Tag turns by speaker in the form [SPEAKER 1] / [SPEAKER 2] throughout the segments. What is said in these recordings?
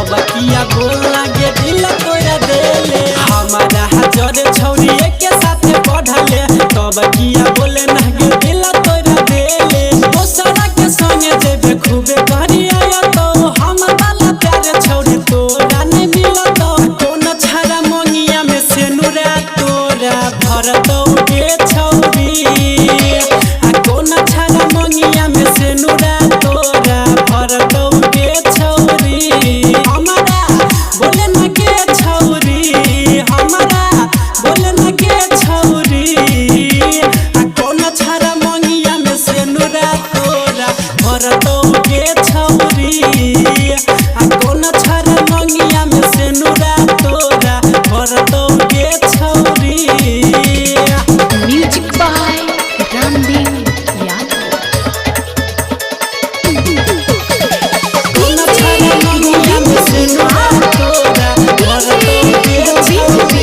[SPEAKER 1] तब किया बोल लागे दिल तोरा देले हमारा हजार छौरी के साथ पढ़ले तब किया बोले नगे दिल तोरा देले दोसरा के संगे जेबे खूबे करिया तो हम वाला प्यार छौरी तोरा नहीं मिलत कोन छारा मंगिया में से नुरा तोरा भरत के छौरी आ कोन छारा मंगिया में से नुरा तोरा भरत के छौरी हमारा बोले न के छौरी हमारा बोले न के छौरी आ कोन छारा मंगिया में से नुरा तोरा भरत के छौरी आ कोन छारा मंगिया में से नुरा तोरा भरत के छौरी
[SPEAKER 2] म्यूजिक बाय रामदेव यादव।
[SPEAKER 1] कोन छारा मंगिया में से नुरा तोरा भरत के छौरी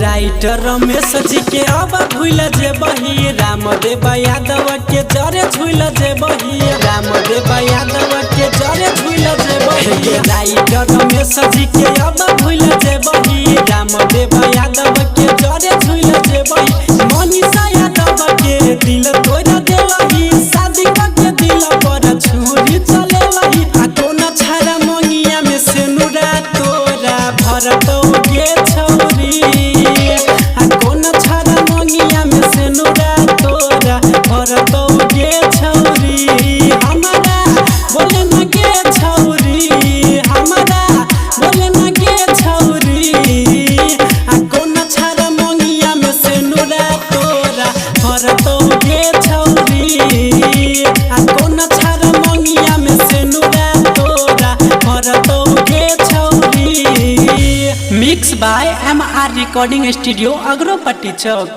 [SPEAKER 1] राइटर रमेश जी के अब भूल जे बही रामदेव यादव के जरे झूल जे बही रामदेव यादव के जरे झूल जे बही राइटर रमेश जी के अब भूल जे बही रामदेव यादव के जरे झूल जे बही मनीषा यादव के दिल तोड़ देलही शादी के दिल पर छुरी चलेलही आ कोन छारा मंगिया में से नुरा तोरा भरत के छौरी आ कोन छारा मंगिया में से नुरा तोरा भरत के छौरी हमारा बोले न के छौरी हमारा बोले न के छौरी आ कोन छारा मंगिया में से नुरा तोरा भरत के छौरी आ कोन छारा मंगिया में से नुरा तोरा भरत के छौरी mix by MR recording studio Agropatti Chowk.